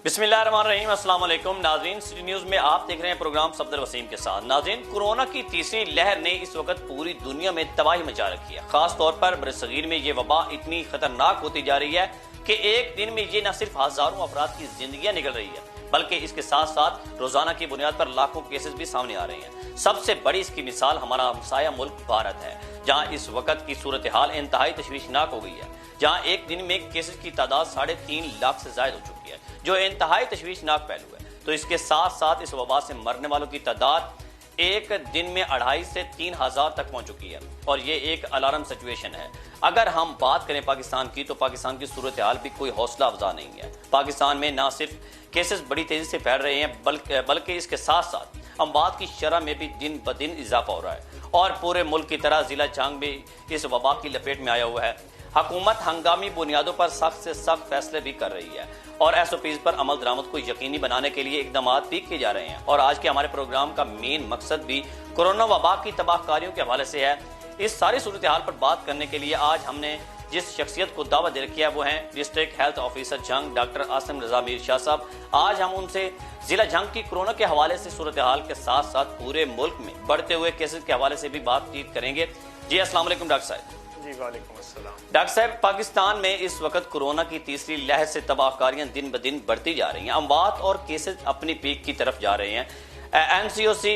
बिस्मिल्लाहिर्रहमानिर्रहीम, अस्सलाम वालेकुम नाज़रीन। सिटी न्यूज़ में आप देख रहे हैं प्रोग्राम सफ्दर वसीम के साथ। नाज़रीन, कोरोना की तीसरी लहर ने इस वक्त पूरी दुनिया में तबाही मचा रखी है। खास तौर पर बरसगीर में ये वबा इतनी खतरनाक होती जा रही है कि एक दिन में ये न सिर्फ हजारों अफराद की जिंदगियां निकल रही है, बल्कि इसके साथ साथ रोजाना की बुनियाद पर लाखों केसेस भी सामने आ रहे हैं। सबसे बड़ी इसकी मिसाल हमारा हमसाया मुल्क भारत है, जहां इस वक्त की सूरत हाल इंतहाई तशवीशनाक हो गई है, जहां एक दिन में केसेस की तादाद 3.5 लाख से ज्यादा हो चुकी है, जो इंतहाई तशवीशनाक पहलू है। तो इसके साथ साथ इस वबा से मरने वालों की तादाद एक दिन में 2,500 से 3,000 तक पहुंच चुकी है, और ये एक अलार्म सिचुएशन है। अगर हम बात करें पाकिस्तान की, तो पाकिस्तान की सूरत हाल भी कोई हौसला अफजा नहीं है। पाकिस्तान में न सिर्फ केसेस बड़ी तेजी से फैल रहे हैं, बल्कि इसके साथ साथ अमवात की शरह में भी दिन ब दिन इजाफा हो रहा है, और पूरे मुल्क की तरह जिला झंग भी इस वबा की लपेट में आया हुआ है। हुकूमत हंगामी बुनियादों पर सख्त से सख्त फैसले भी कर रही है, और SOPs पर अमल दरामद को यकीनी बनाने के लिए इकदाम भी किए जा रहे हैं। और आज के हमारे प्रोग्राम का मेन मकसद भी कोरोना वबा की तबाहकारियों के हवाले से है। इस सारी सूरत हाल पर बात करने के लिए आज हमने जिस शख्सियत को दावत दे रखी है वो हैं district health officer Jhang doctor Asim Raza Mir Shah साहब। आज हम उनसे जिला झंग की कोरोना के हवाले से सूरत हाल के साथ साथ पूरे मुल्क में बढ़ते हुए केसेस के हवाले से भी बातचीत करेंगे। जी अस्सलाम वालेकुम डॉक्टर साहब। जी वालेकुम अस्सलाम। डॉक्टर साहब, पाकिस्तान में इस वक्त कोरोना की तीसरी लहर से तबाहकारियां दिन ब दिन बढ़ती जा रही हैं। अमवात और केसेस अपनी पीक की तरफ जा रहे हैं। NCOC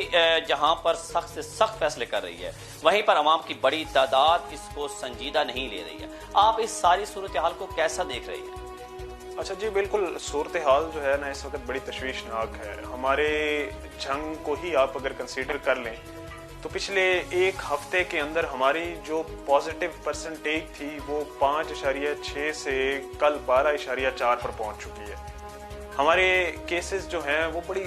जहां पर सख्त से सख्त फैसले कर रही है, वहीं पर अवाम की बड़ी तादाद इसको संजीदा नहीं ले रही है। आप इस सारी सूरत हाल को कैसा देख रहे हैं? अच्छा जी, बिल्कुल सूरत हाल जो है ना इस वक्त बड़ी तशवीशनाक है। हमारे झंग को ही आप अगर कंसीडर कर लें तो पिछले एक हफ्ते के अंदर हमारी जो पॉजिटिव परसेंटेज थी वो 5.6 से कल 12.4 पर पहुंच चुकी है। हमारे केसेस जो हैं वो बड़ी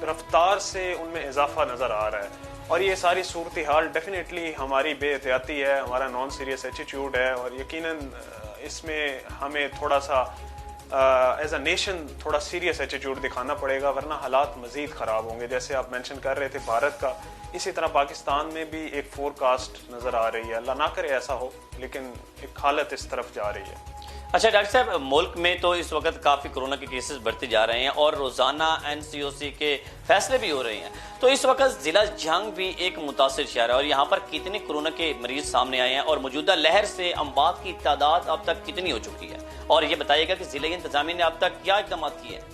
रफ्तार से उनमें इजाफा नजर आ रहा है, और ये सारी सूरत हाल डेफिनेटली हमारी बेएहतियाती है, हमारा नॉन सीरियस एटीट्यूड है, और यकीनन इसमें हमें थोड़ा सा एज अ नेशन थोड़ा सीरियस एटीट्यूड दिखाना पड़ेगा, वरना हालात मजीद ख़राब होंगे। जैसे आप मेंशन कर रहे थे भारत का, इसी तरह पाकिस्तान में भी एक फोरकास्ट नज़र आ रही है। अल्लाह ना करे ऐसा हो, लेकिन एक हालत इस तरफ जा रही है। अच्छा डॉक्टर साहब, मुल्क में तो इस वक्त काफ़ी कोरोना के केसेस बढ़ते जा रहे हैं, और रोज़ाना NCOC के फैसले भी हो रहे हैं। तो इस वक्त जिला झंग भी एक मुतासिर शहर है, और यहाँ पर कितने कोरोना के मरीज सामने आए हैं, और मौजूदा लहर से अमवात की तादाद अब तक कितनी हो चुकी है, और ये बताइएगा कि जिले इंतजामिया ने अब तक क्या इकदाम किए हैं?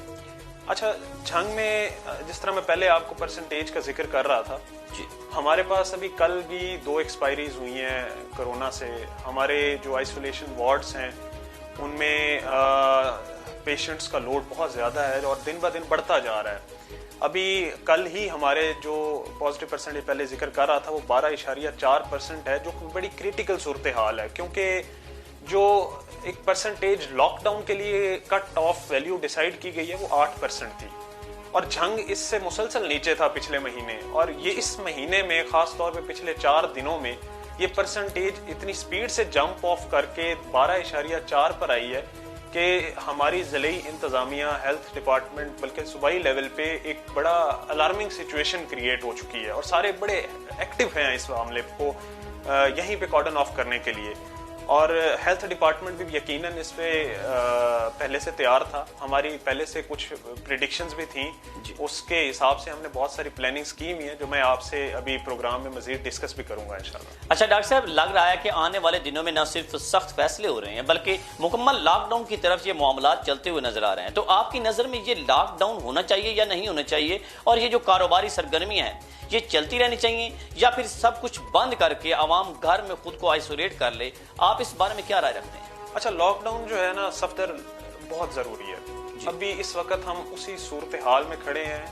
अच्छा, झंग में जिस तरह मैं पहले आपको परसेंटेज का जिक्र कर रहा था जी, हमारे पास अभी कल भी 2 एक्सपायरीज हुई हैं कोरोना से। हमारे जो आइसोलेशन वार्ड्स हैं उनमें पेशेंट्स का लोड बहुत ज़्यादा है, और दिन ब दिन बढ़ता जा रहा है। अभी कल ही हमारे जो पॉजिटिव परसेंटेज पहले जिक्र कर रहा था वो 12.4% है, जो बड़ी क्रिटिकल सूरत हाल है, क्योंकि जो एक परसेंटेज लॉकडाउन के लिए कट ऑफ वैल्यू डिसाइड की गई है वो 8% थी, और झंग इससे मुसलसल नीचे था पिछले महीने, और ये इस महीने में खास तौर पे पिछले 4 दिनों में ये परसेंटेज इतनी स्पीड से जंप ऑफ करके 12.4 पर आई है कि हमारी ज़िले इंतजामिया, हेल्थ डिपार्टमेंट, बल्कि सूबाई लेवल पे एक बड़ा अलार्मिंग सिचुएशन क्रिएट हो चुकी है, और सारे बड़े एक्टिव हैं इस मामले को यहीं पे कॉर्डन ऑफ करने के लिए। और हेल्थ डिपार्टमेंट भी यकीनन इस पे पहले से तैयार था। हमारी पहले से कुछ प्रिडिक्शंस भी थी, उसके हिसाब से हमने बहुत सारी प्लानिंग्स की हुई है, जो मैं आपसे अभी प्रोग्राम में मजीद डिस्कस भी करूंगा इंशाल्लाह। अच्छा डॉक्टर साहब, लग रहा है कि आने वाले दिनों में न सिर्फ सख्त फैसले हो रहे हैं, बल्कि मुकम्मल लॉकडाउन की तरफ ये मामलात चलते हुए नजर आ रहे हैं। तो आपकी नज़र में ये लॉकडाउन होना चाहिए या नहीं होना चाहिए, और ये जो कारोबारी सरगर्मियां हैं ये चलती रहनी चाहिए, या फिर सब कुछ बंद करके आवाम घर में खुद को आइसोलेट कर ले? आप इस बारे में क्या राय रखते हैं? अच्छा, लॉकडाउन जो है ना सफ्दर बहुत जरूरी है। अभी इस वक्त हम उसी सूरत हाल में खड़े हैं,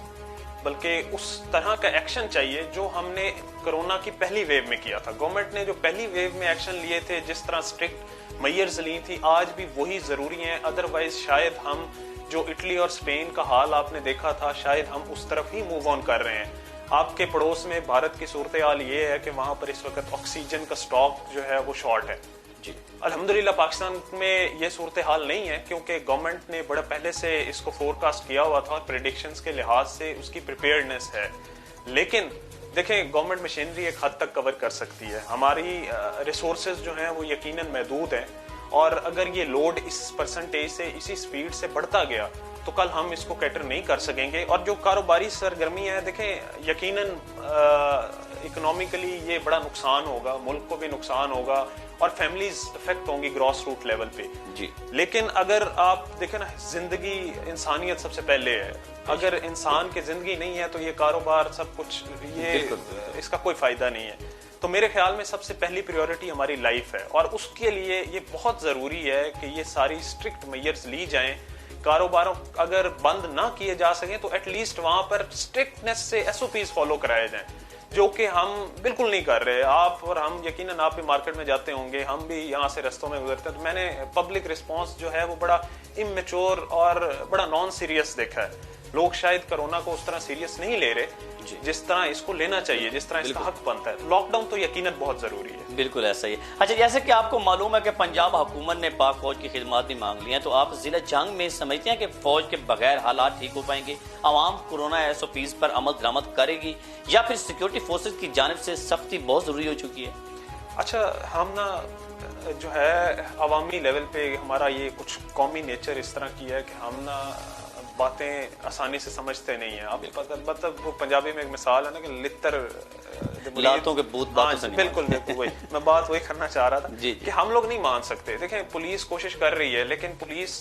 बल्कि उस तरह का एक्शन चाहिए जो हमने कोरोना की पहली वेव में किया था। गवर्नमेंट ने जो पहली वेव में एक्शन लिए थे, जिस तरह स्ट्रिक्ट मेजर्स ली थी, आज भी वही जरूरी है। अदरवाइज शायद हम जो इटली और स्पेन का हाल आपने देखा था, शायद हम उस तरफ ही मूव ऑन कर रहे हैं। आपके पड़ोस में भारत की सूरत हाल ये है कि वहां पर इस वक्त ऑक्सीजन का स्टॉक जो है वो शॉर्ट है। जी, अल्हम्दुलिल्लाह पाकिस्तान में ये सूरत हाल नहीं है, क्योंकि गवर्नमेंट ने बड़ा पहले से इसको फोरकास्ट किया हुआ था, और प्रेडिक्शंस के लिहाज से उसकी प्रिपेयर्डनेस है। लेकिन देखें, गवर्नमेंट मशीनरी एक हद तक कवर कर सकती है। हमारी रिसोर्सेज जो हैं वो यकीनन महदूद हैं, और अगर ये लोड इस परसेंटेज से इसी स्पीड से बढ़ता गया तो कल हम इसको कैटर नहीं कर सकेंगे। और जो कारोबारी सरगर्मी है, देखें यकीनन इकोनॉमिकली ये बड़ा नुकसान होगा, मुल्क को भी नुकसान होगा और फैमिलीज इफेक्ट होंगी ग्रॉस रूट लेवल पे जी। लेकिन अगर आप देखें ना, जिंदगी इंसानियत सबसे पहले है। अगर इंसान की जिंदगी नहीं है तो ये कारोबार सब कुछ ये इसका कोई फायदा नहीं है। तो मेरे ख्याल में सबसे पहली प्रायोरिटी हमारी लाइफ है और उसके लिए ये बहुत जरूरी है कि ये सारी स्ट्रिक्ट मेजर्स ली जाएं। कारोबारों अगर बंद ना किए जा सकें तो एटलीस्ट वहां पर स्ट्रिक्टनेस से SOPs फॉलो कराए जाएं, जो कि हम बिल्कुल नहीं कर रहे। आप और हम यकीनन आप भी मार्केट में जाते होंगे, हम भी यहाँ से रस्तों में गुजरते हैं, तो मैंने पब्लिक रिस्पांस जो है वो बड़ा इमेच्योर और बड़ा नॉन सीरियस देखा है। लोग शायद कोरोना को उस तरह सीरियस नहीं ले रहे जिस तरह इसको लेना चाहिए, जिस तरह इसका हक बनता है। लॉकडाउन तो यकीनन बहुत जरूरी है। बिल्कुल ऐसा ही है। अच्छा, जैसे कि आपको मालूम है कि पंजाब हुकूमत ने पाक फौज की खिदमत भी मांग ली हैं, तो आप जिला जंग में समझते हैं कि फौज के बगैर हालात ठीक हो पाएंगे? आवाम कोरोना SOPs पर अमल दरामद करेगी या फिर सिक्योरिटी फोर्सेज की जानिब से सख्ती बहुत जरूरी हो चुकी है? अच्छा, हम ना जो है अवामी लेवल पे हमारा ये कुछ कौमी नेचर इस तरह की है कि हम ना बातें आसानी से समझते नहीं है। आप मतलब वो पंजाबी में एक मिसाल है ना कि लित्तर लातों के बूत बातों से बिल्कुल वही मैं बात वही करना चाह रहा था कि हम लोग नहीं मान सकते। देखें, पुलिस कोशिश कर रही है लेकिन पुलिस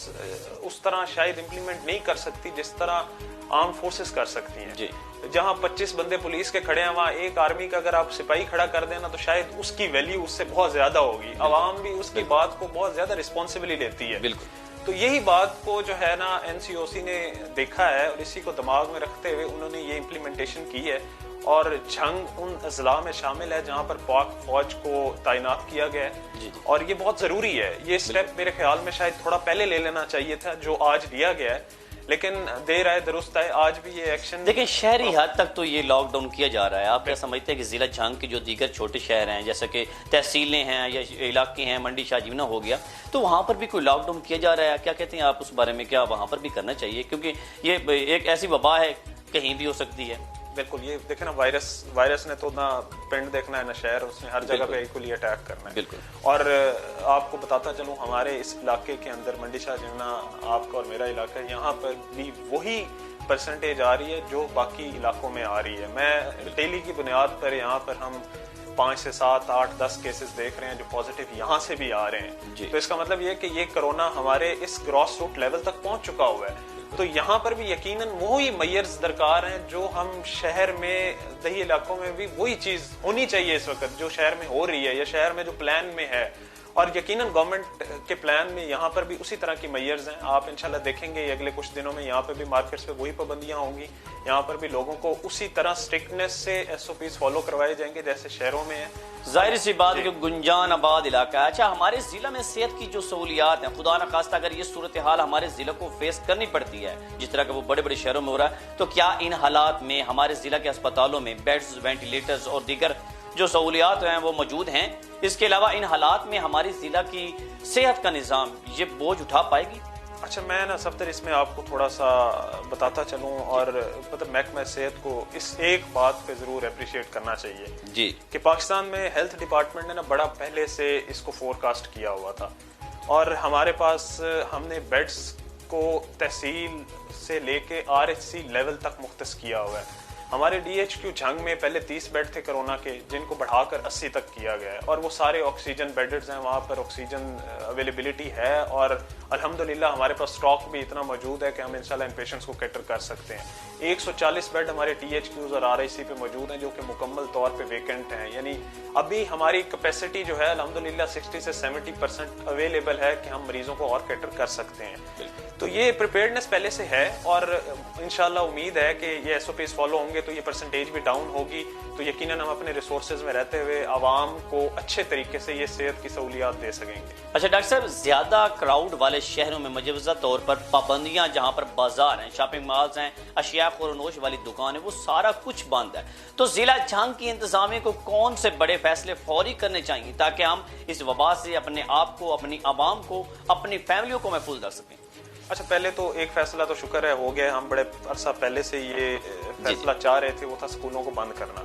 उस तरह शायद इम्प्लीमेंट नहीं कर सकती जिस तरह आर्म फोर्सेस कर सकती हैं जी। जहां 25 बंदे पुलिस के खड़े हैं, वहां एक आर्मी का अगर आप सिपाही खड़ा कर देना तो शायद उसकी वैल्यू उससे बहुत ज्यादा होगी। अवाम भी उसकी बात को बहुत ज्यादा रिस्पॉन्सिबली लेती है। बिल्कुल। तो यही बात को जो है ना NCOC ने देखा है और इसी को दिमाग में रखते हुए उन्होंने ये इम्प्लीमेंटेशन की है। और झंग उन अजला में शामिल है जहां पर पाक फौज को तैनात किया गया है और ये बहुत जरूरी है। ये स्टेप मेरे ख्याल में शायद थोड़ा पहले ले लेना चाहिए था जो आज लिया गया है, लेकिन देर आए दुरुस्त आए, आज भी ये एक्शन। देखिए, शहरी हद तक तो ये लॉकडाउन किया जा रहा है। आप क्या समझते हैं कि जिला जंग के जो दीगर छोटे शहर हैं, जैसे कि तहसीलें हैं या इलाके हैं, मंडी शाहजीना हो गया, तो वहां पर भी कोई लॉकडाउन किया जा रहा है? क्या कहते हैं आप उस बारे में? क्या वहां पर भी करना चाहिए? क्योंकि ये एक ऐसी वबा है, कहीं भी हो सकती है। बिल्कुल, ये देखे ना, वायरस ने तो ना पिंड देखना है ना शहर, उसने हर जगह पे इक्वली अटैक करना है। बिल्कुल। और आपको बताता चलूं, हमारे इस इलाके के अंदर मंडी शाहजीना, आपका और मेरा इलाका, यहाँ पर भी वही परसेंटेज आ रही है जो बाकी इलाकों में आ रही है। मैं डेली की बुनियाद पर यहाँ पर हम 5 से 7, 8, 10 केसेस देख रहे हैं जो पॉजिटिव यहाँ से भी आ रहे हैं। तो इसका मतलब ये कि ये कोरोना हमारे इस ग्रॉस रूट लेवल तक पहुंच चुका हुआ है। तो यहाँ पर भी यकीनन वही मेजर्स दरकार हैं जो हम शहर में, दही इलाकों में भी वही चीज होनी चाहिए इस वक्त जो शहर में हो रही है या शहर में जो प्लान में है। और यकीनन गवर्नमेंट के प्लान में यहाँ पर भी उसी तरह की मेजर्स हैं। आप इंशाल्लाह देखेंगे अगले कुछ दिनों में यहाँ पर भी मार्केट्स पे वही पाबंदियां होंगी। यहाँ पर भी लोगों को उसी तरह स्ट्रिक्टनेस से SOPs फॉलो करवाए जाएंगे जैसे शहरों में है। जाहिर सी बात है, गुंजान आबाद इलाका है। अच्छा, हमारे जिला में सेहत की जो सहूलियात हैं, खुदा न खास्ता अगर ये सूरत हाल हमारे जिले को फेस करनी पड़ती है जिस तरह का वो बड़े बड़े शहरों में हो रहा है, तो क्या इन हालात में हमारे जिला के अस्पतालों में बेड्स, वेंटिलेटर्स और दीगर जो सहूलियात हैं वो मौजूद हैं? इसके अलावा इन हालात में हमारी जिला की सेहत का निज़ाम ये बोझ उठा पाएगी? अच्छा, मैं ना सफ्दर इसमें आपको थोड़ा सा बताता चलूं और मतलब महकमा सेहत को इस एक बात पे जरूर अप्रिशिएट करना चाहिए जी कि पाकिस्तान में हेल्थ डिपार्टमेंट ने ना बड़ा पहले से इसको फोरकास्ट किया हुआ था और हमारे पास हमने बेड्स को तहसील से लेके RHC लेवल तक मुख्तस किया हुआ है। हमारे DHQ झंग में पहले 30 बेड थे कोरोना के, जिनको बढ़ाकर 80 तक किया गया है और वो सारे ऑक्सीजन बेडेड्स हैं। वहाँ पर ऑक्सीजन अवेलेबिलिटी है और अल्हम्दुलिल्लाह हमारे पास स्टॉक भी इतना मौजूद है कि हम इंशाल्लाह इन पेशेंट्स को कैटर कर सकते हैं। 140 बेड हमारे THQs और RIC पे मौजूद हैं जो कि मुकम्मल तौर पे वेकेंट हैं। यानी अभी हमारी कैपेसिटी जो है अल्हम्दुलिल्लाह 60 से 70% अवेलेबल है कि हम मरीजों को और कैटर कर सकते हैं। तो ये प्रिपेयर्डनेस पहले से है और इंशाल्लाह उम्मीद है कि ये SOPs फॉलो होंगे तो ये परसेंटेज भी डाउन होगी। तो यकीनन हम अपने रिसोर्सेज में रहते हुए आवाम को अच्छे तरीके से ये सेहत की सहूलियात दे सकेंगे। अच्छा डॉक्टर साहब, ज्यादा क्राउड वाले शहरों में मुजवजा तौर पर पाबंदियां, जहां पर बाजार हैं, शॉपिंग मॉल्स हैं, अशिया खोरोनोश वाली दुकान है, वो सारा कुछ बंद है। तो जिला जंग की इंतजामिया को कौन से बड़े फैसले फौरी करने चाहिए ताकि हम इस वबा से अपने आप को, अपनी आवाम को, अपनी फैमिलियों को महफूज रख सकें? अच्छा, पहले तो एक फैसला तो शुक्र है हो गया। हम बड़े अरसा पहले से ये फैसला चाह रहे थे, वो था स्कूलों को बंद करना।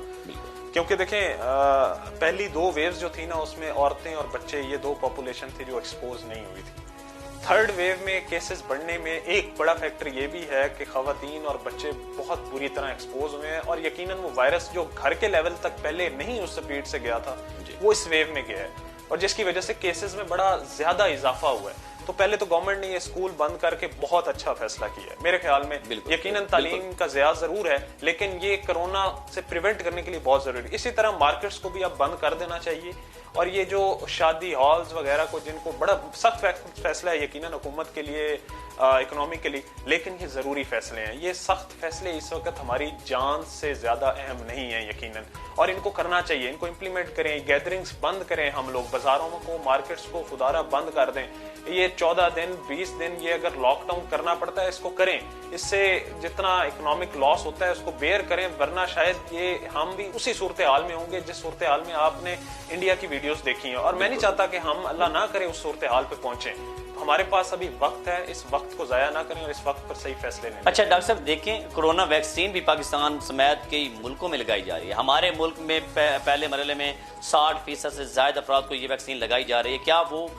क्योंकि देखें पहली 2 वेव्स जो थी ना उसमें औरतें और बच्चे, ये 2 पॉपुलेशन थी जो एक्सपोज नहीं हुई थी। थर्ड वेव में केसेस बढ़ने में एक बड़ा फैक्टर ये भी है कि खवातीन और बच्चे बहुत बुरी तरह एक्सपोज हुए हैं, और यकीनन वो वायरस जो घर के लेवल तक पहले नहीं उस स्पीड से गया था वो इस वेव में गया है, और जिसकी वजह से केसेस में बड़ा ज्यादा इजाफा हुआ है। तो पहले तो गवर्नमेंट ने ये स्कूल बंद करके बहुत अच्छा फैसला किया है मेरे ख्याल में। यकीनन तालीम का ज़िया जरूर है, लेकिन ये कोरोना से प्रिवेंट करने के लिए बहुत जरूरी है। इसी तरह मार्केट्स को भी अब बंद कर देना चाहिए, और ये जो शादी हॉल्स वगैरह को, जिनको बड़ा सख्त फैसला है यकीनन हुकूमत के लिए, इकोनॉमिकली, लेकिन ये जरूरी फैसले हैं। ये सख्त फैसले इस वक्त हमारी जान से ज्यादा अहम नहीं है यकीनन, और इनको करना चाहिए, इनको इम्प्लीमेंट करें। गैदरिंग्स बंद करें, हम लोग बाजारों को, मार्केट्स को खुदारा बंद कर दें। ये 14 दिन 20 दिन ये अगर लॉकडाउन करना पड़ता है इसको करें, इससे जितना इकोनॉमिक लॉस होता है उसको बेयर करें, वरना शायद ये हम भी उसी सूरत हाल में होंगे जिस सूरत हाल में आपने इंडिया की वीडियोस देखी हैं। और मैं नहीं चाहता कि हम अल्लाह ना करे उस सूरत हाल पे पहुंचे। हमारे पास अभी वक्त है, इस वक्त को जाया ना करें और इस वक्त पर सही फैसले लें। अच्छा डॉक्टर साहब, देखें कोरोना वैक्सीन भी पाकिस्तान समेत कई मुल्कों में लगाई जा रही है। हमारे मुल्क में पहले मरहले में 60% से ज्यादा अफराद को ये वैक्सीन लगाई जा रही है। क्या वो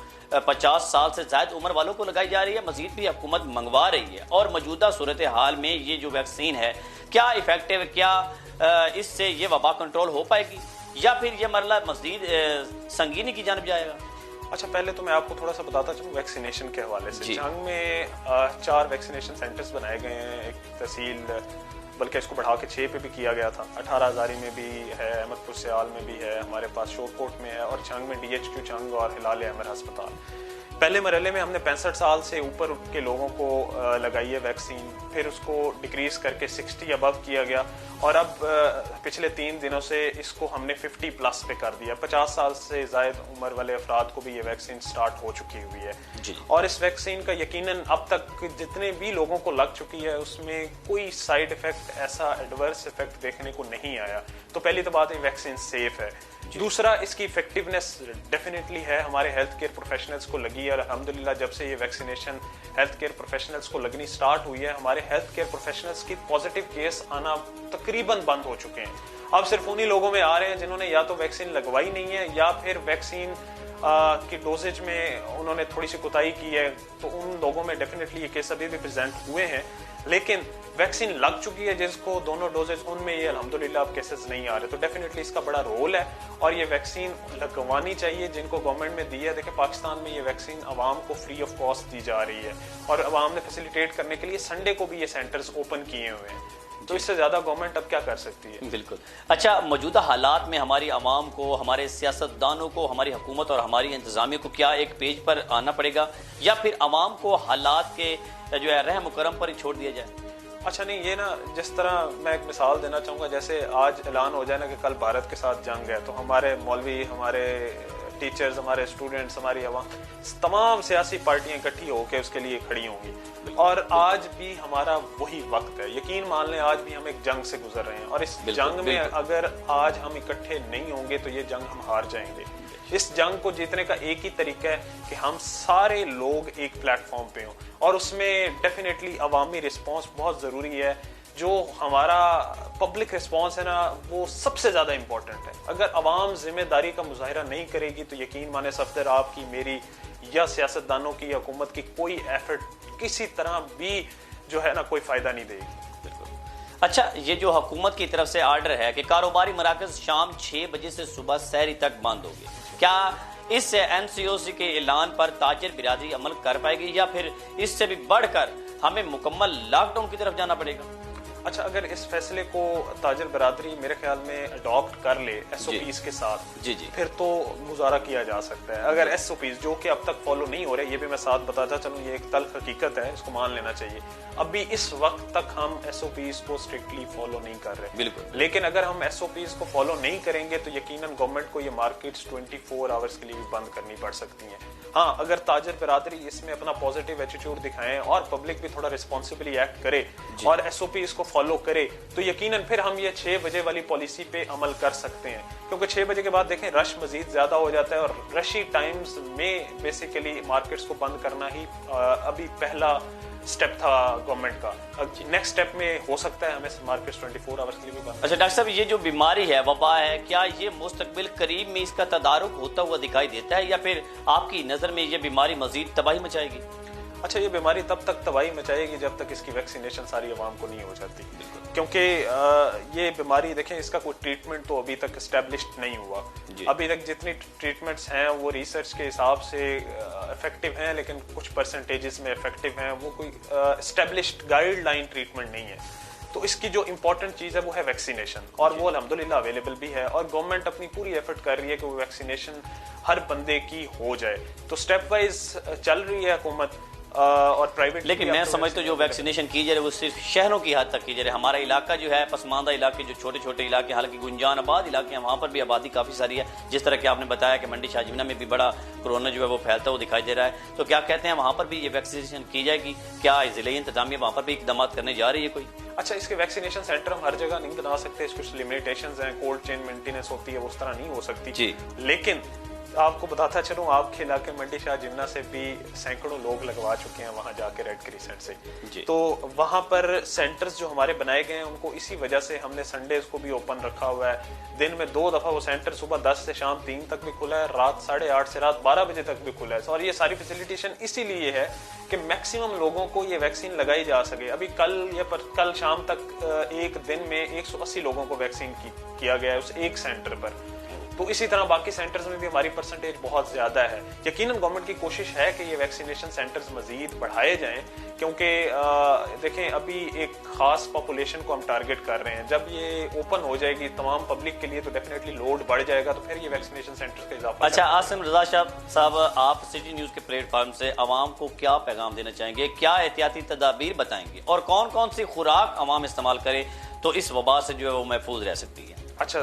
50 साल से ज्यादा उम्र वालों को लगाई जा रही है? मजीद भी हुकूमत मंगवा रही है, और मौजूदा सूरत हाल में ये जो वैक्सीन है क्या इफेक्टिव है? क्या इससे ये वबा कंट्रोल हो पाएगी, या फिर ये मरला मजीद संगीनी की जानब जाएगा? अच्छा, पहले तो मैं आपको थोड़ा सा बताता चलूँ वैक्सीनेशन के हवाले से। झंग में 4 वैक्सीनेशन सेंटर्स बनाए गए हैं, एक तहसील, बल्कि इसको बढ़ा के 6 पे भी किया गया था। 18 हज़ारी में भी है, अहमदपुर सियाल में भी है, हमारे पास शोरकोट में है, और झंग में DHQ झंग और हिलाल अहमद अस्पताल। पहले मरहले में हमने 65 साल से ऊपर के लोगों को लगाई है वैक्सीन, फिर उसको डिक्रीज करके 60 अबव किया गया, और अब पिछले 3 दिनों से इसको हमने 50+ पे कर दिया। 50 साल से ज़ायद उम्र वाले अफराद को भी ये वैक्सीन स्टार्ट हो चुकी हुई है जी। और इस वैक्सीन का यकीनन अब तक जितने भी लोगों को लग चुकी है उसमें कोई साइड इफेक्ट, ऐसा एडवर्स इफेक्ट देखने को नहीं आया। तो पहली तो बात है वैक्सीन सेफ है। दूसरा, इसकी इफेक्टिवनेस डेफिनेटली है, हमारे हेल्थ केयर प्रोफेशनल्स को लगी है, और अल्हम्दुलिल्लाह जब से ये वैक्सीनेशन हेल्थ केयर प्रोफेशनल्स को लगनी स्टार्ट हुई है, हमारे हेल्थ केयर प्रोफेशनल्स की पॉजिटिव केस आना तकरीबन बंद हो चुके हैं। अब सिर्फ उन्हीं लोगों में आ रहे हैं जिन्होंने या तो वैक्सीन लगवाई नहीं है, या फिर वैक्सीन की डोजेज में उन्होंने थोड़ी सी कोताही की है, तो उन लोगों में डेफिनेटली ये केस अभी भी प्रेजेंट हुए हैं। लेकिन वैक्सीन लग चुकी है जिसको दोनों डोजेज, उनमें ये अल्हम्दुलिल्लाह अब केसेस नहीं आ रहे। तो डेफिनेटली इसका बड़ा रोल है, और ये वैक्सीन लगवानी चाहिए जिनको गवर्नमेंट में दी है। देखिए पाकिस्तान में ये वैक्सीन आवाम को फ्री ऑफ कॉस्ट दी जा रही है, और आवाम ने फैसिलिटेट करने के लिए संडे को भी ये सेंटर्स ओपन किए हुए हैं। तो इससे ज्यादा गवर्नमेंट अब क्या कर सकती है? बिल्कुल। अच्छा, मौजूदा हालात में हमारी आवाम को, हमारे सियासतदानों को, हमारी हुकूमत और हमारी इंतजामिया को क्या एक पेज पर आना पड़ेगा, या फिर आवाम को हालात के जो है रहम करम पर ही छोड़ दिया जाए? अच्छा नहीं, ये ना जिस तरह मैं एक मिसाल देना चाहूँगा, जैसे आज ऐलान हो जाए ना कि कल भारत के साथ जंग है, तो हमारे मौलवी, हमारे टीचर्स, हमारे स्टूडेंट्स, हमारी आवाम, तमाम सियासी पार्टियां इकट्ठी होकर उसके लिए खड़ी होंगी। और आज भी हमारा वही वक्त है। यकीन मान लें आज भी हम एक जंग से गुजर रहे हैं, और इस जंग में अगर आज हम इकट्ठे नहीं होंगे तो ये जंग हम हार जाएंगे। इस जंग को जीतने का एक ही तरीका है कि हम सारे लोग एक प्लेटफॉर्म पे हों, और उसमें डेफिनेटली अवामी रिस्पॉन्स बहुत ज़रूरी है। जो हमारा पब्लिक रिस्पॉन्स है ना, वो सबसे ज़्यादा इम्पोर्टेंट है। अगर अवाम जिम्मेदारी का मुजाहिरा नहीं करेगी तो यकीन माने सफ्दर, आपकी, मेरी या सियासतदानों की या हुकूमत की कोई एफर्ट किसी तरह भी जो है ना कोई फ़ायदा नहीं देगी। अच्छा, ये जो हुकूमत की तरफ से आर्डर है कि कारोबारी मराकज़ शाम 6 बजे से सुबह सहरी तक बंद होंगे, क्या इस NCOC के ऐलान पर ताजिर बिरादरी अमल कर पाएगी, या फिर इससे भी बढ़कर हमें मुकम्मल लॉकडाउन की तरफ जाना पड़ेगा? अच्छा, अगर इस फैसले को ताजिर बरादरी मेरे ख्याल में अडॉप्ट कर ले SOPs के साथ, जी, फिर तो गुजारा किया जा सकता है। अगर SOPs जो कि अब तक फॉलो नहीं हो रहे, ये भी मैं साथ बताता चलूँ, ये एक तल्ख हकीकत है, इसको मान लेना चाहिए। अभी इस वक्त तक हम SOPs को स्ट्रिक्टली फॉलो नहीं कर रहे। बिल्कुल। लेकिन अगर हम SOPs को फॉलो नहीं करेंगे तो यकीनन गवर्नमेंट को ये मार्केट्स 24 आवर्स के लिए भी बंद करनी पड़ सकती हैं। हाँ, अगर ताजिर बरादरी इसमें अपना पॉजिटिव एटीट्यूड दिखाएं और पब्लिक भी थोड़ा रिस्पॉन्सिबली एक्ट करे और SOPs को फॉलो करे, तो यकीनन फिर हम ये 6 बजे वाली पॉलिसी पे अमल कर सकते हैं। क्योंकि 6 बजे के बाद देखें रश मजीद ज्यादा हो जाता है, और रशी टाइम्स में बेसिकली मार्केट्स को बंद करना ही अभी पहला स्टेप था गवर्नमेंट का। नेक्स्ट स्टेप में हो सकता है हमें मार्केट्स 24 आवर्स के लिए भी बंद। अच्छा डॉक्टर साहब, ये जो बीमारी है, वबा है, क्या ये मुस्तकबिल करीब में इसका तदारुक होता हुआ दिखाई देता है, या फिर आपकी नजर में ये बीमारी मजीद तबाही मचाएगी? अच्छा, ये बीमारी तब तक तबाही मचाएगी जब तक इसकी वैक्सीनेशन सारी आवाम को नहीं हो जाती, क्योंकि ये बीमारी देखें, इसका कोई ट्रीटमेंट तो अभी तक एस्टेब्लिश्ड नहीं हुआ। अभी तक जितनी ट्रीटमेंट्स हैं वो रिसर्च के हिसाब से इफेक्टिव हैं, लेकिन कुछ परसेंटेजेस में इफेक्टिव हैं, वो कोई एस्टेब्लिश्ड गाइडलाइन ट्रीटमेंट नहीं है। तो इसकी जो इंपॉर्टेंट चीज़ है वो है वैक्सीनेशन, और वो अल्हम्दुलिल्लाह अवेलेबल भी है, और गवर्नमेंट अपनी पूरी एफर्ट कर रही है कि वो वैक्सीनेशन हर बंदे की हो जाए। तो स्टेप वाइज चल रही है हुकूमत और प्राइवेट। लेकिन मैं समझता हूँ जो वैक्सीनेशन की जा रही है वो सिर्फ शहरों की हद तक की जा रही है। हमारा इलाका जो है पसमानदा इलाके, जो छोटे छोटे इलाके, हालांकि गुंजान आबाद इलाके हैं, वहाँ पर भी आबादी काफ़ी सारी है। जिस तरह के आपने बताया कि मंडी शाहजीना में भी बड़ा कोरोना जो है वो फैलता हुआ दिखाई दे रहा है, तो क्या कहते हैं वहाँ पर भी ये वैक्सीनेशन की जाएगी? क्या ज़िले इंतजामिया वहाँ पर भी इकदाम करने जा रही है कोई? अच्छा, इसके वैक्सीनेशन सेंटर हम हर जगह नहीं बना सकते, कुछ लिमिटेशंस हैं, कोल्ड चेन मेंटेनेंस होती है, उस तरह नहीं हो सकती जी। लेकिन आपको बताता चलूं, आपके इलाके मंडी शाह जिन्ना से भी सैकड़ों लोग लगवा चुके हैं वहां जाके रेड क्रिसेंट से जी। तो वहां पर सेंटर्स जो हमारे बनाए गए हैं उनको इसी वजह से हमने संडेज को भी ओपन रखा हुआ है। दिन में 2 दफा वो सेंटर सुबह 10 से शाम 3 तक भी खुला है, रात 8:30 से रात 12 बजे तक भी खुला है। और ये सारी फैसिलिटेशन इसीलिए है कि मैक्सिमम लोगों को ये वैक्सीन लगाई जा सके। अभी कल शाम तक एक दिन में 180 लोगों को वैक्सीन किया गया है उस एक सेंटर पर। तो इसी तरह बाकी सेंटर्स में भी हमारी परसेंटेज बहुत ज्यादा है। यकीनन गवर्नमेंट की कोशिश है कि ये वैक्सीनेशन सेंटर्स मजीद बढ़ाए जाएं, क्योंकि देखें अभी एक खास पॉपुलेशन को हम टारगेट कर रहे हैं। जब ये ओपन हो जाएगी तमाम पब्लिक के लिए तो डेफिनेटली लोड बढ़ जाएगा, तो फिर ये वैक्सीनेशन सेंटर्स का इजाफा। अच्छा, आसिम रजा साहब, आप सिटी न्यूज के प्लेटफॉर्म से आवाम को क्या पैगाम देना चाहेंगे? क्या एहतियाती तदाबीर बताएंगे, और कौन कौन सी खुराक आवाम इस्तेमाल करे तो इस वबा से जो है वो महफूज रह सकती है? अच्छा,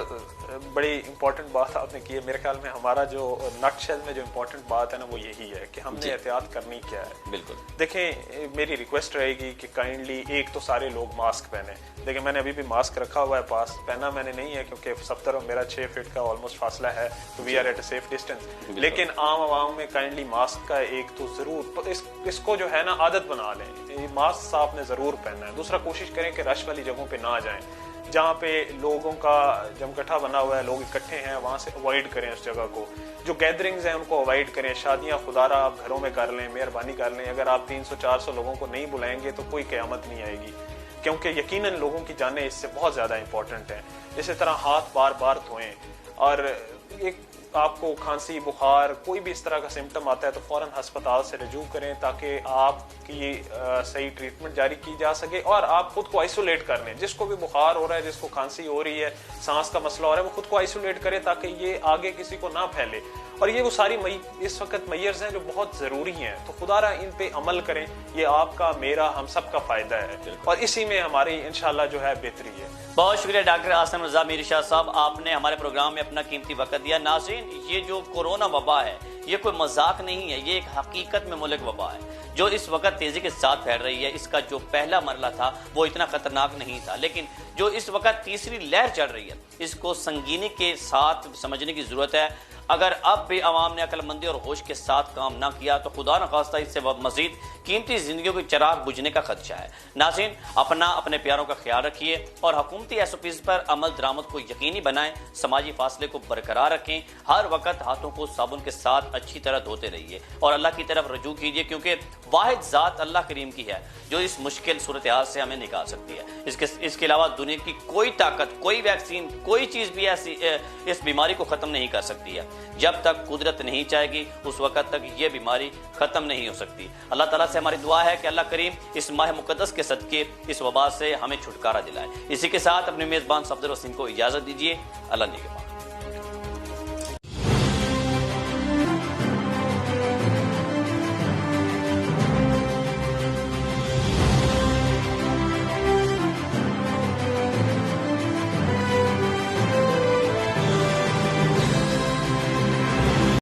बड़ी इंपॉर्टेंट बात आपने की है। मेरे ख्याल में हमारा जो नटशेल में जो इंपॉर्टेंट बात है ना वो यही है कि हमने एहतियात करनी क्या है। बिल्कुल, देखें मेरी रिक्वेस्ट रहेगी कि काइंडली एक तो सारे लोग मास्क पहने। देखिए मैंने अभी भी मास्क रखा हुआ है पास, पहना मैंने नहीं है क्योंकि सफ्दर और मेरा 6 फीट का ऑलमोस्ट फासला है, तो we are at a safe distance. लेकिन आम आवाम में काइंडली मास्क का एक तो जरूर, तो इसको जो है ना आदत बना लें। मास्क आपने जरूर पहनना है। दूसरा, कोशिश करें कि रश वाली जगहों पर ना जाएं, जहाँ पे लोगों का जमघटा बना हुआ है, लोग इकट्ठे हैं, वहां से अवॉइड करें उस जगह को। जो गैदरिंग्स हैं उनको अवॉइड करें। शादियां खुदारा आप घरों में कर लें, मेहरबानी कर लें। अगर आप 300-400 लोगों को नहीं बुलाएंगे तो कोई क़यामत नहीं आएगी, क्योंकि यकीनन लोगों की जानें इससे बहुत ज्यादा इंपॉर्टेंट हैं। इसी तरह हाथ बार बार धोएं, और एक आपको खांसी बुखार कोई भी इस तरह का सिम्टम आता है तो फौरन अस्पताल से रजू करें, ताकि आपकी सही ट्रीटमेंट जारी की जा सके। और आप खुद को आइसोलेट कर लें। जिसको भी बुखार हो रहा है, जिसको खांसी हो रही है, सांस का मसला हो रहा है, वो खुद को आइसोलेट करे ताकि ये आगे किसी को ना फैले। और ये वो सारी इस वक्त मैयर्स हैं जो बहुत जरूरी हैं, तो खुदारा इन पे अमल करें। ये आपका, मेरा, हम सब का फायदा है, और इसी में हमारी इंशाल्लाह जो है बेहतरी है। बहुत शुक्रिया डॉक्टर आसिम रजा मीर शाह साहब, आपने हमारे प्रोग्राम में अपना कीमती वक्त दिया। नाज़रीन, ये जो कोरोना वबा है ये कोई मजाक नहीं है, ये एक हकीकत में मुल्क वबा है जो इस वक्त तेजी के साथ फैल रही है। इसका जो पहला मरला था वो इतना खतरनाक नहीं था, लेकिन जो इस वक्त तीसरी लहर चल रही है इसको संगीनी के साथ समझने की जरूरत है। अगर अब भी आवाम ने अक्लमंदी और होश के साथ काम ना किया तो खुदा न खास्ता इससे मजीद कीमती जिंदगियों के चिराग बुझने का खदशा है। नाज़रीन, अपने प्यारों का ख्याल रखिए और हुकूमती SOPs पर अमल दरामद को यकीनी बनाएं। समाजी फासले को बरकरार रखें। हर वक्त हाथों को साबुन के साथ अच्छी तरह धोते रहिए और अल्लाह की तरफ रजू कीजिए, क्योंकि वाहिद ज़ात अल्लाह करीम की है जो इस मुश्किल सूरत हाल से हमें निकाल सकती है। इसके अलावा दुनिया की कोई ताकत, कोई वैक्सीन, कोई चीज़ भी ऐसी इस बीमारी को ख़त्म नहीं कर सकती है। जब तक कुदरत नहीं चाहेगी उस वक्त तक ये बीमारी खत्म नहीं हो सकती। अल्लाह ताला से हमारी दुआ है कि अल्लाह करीम इस माह मुकद्दस के सदके इस वबा से हमें छुटकारा दिलाए। इसी के साथ अपने मेजबान सफदर वसीम को इजाजत दीजिए। अल्लाह निगहबान।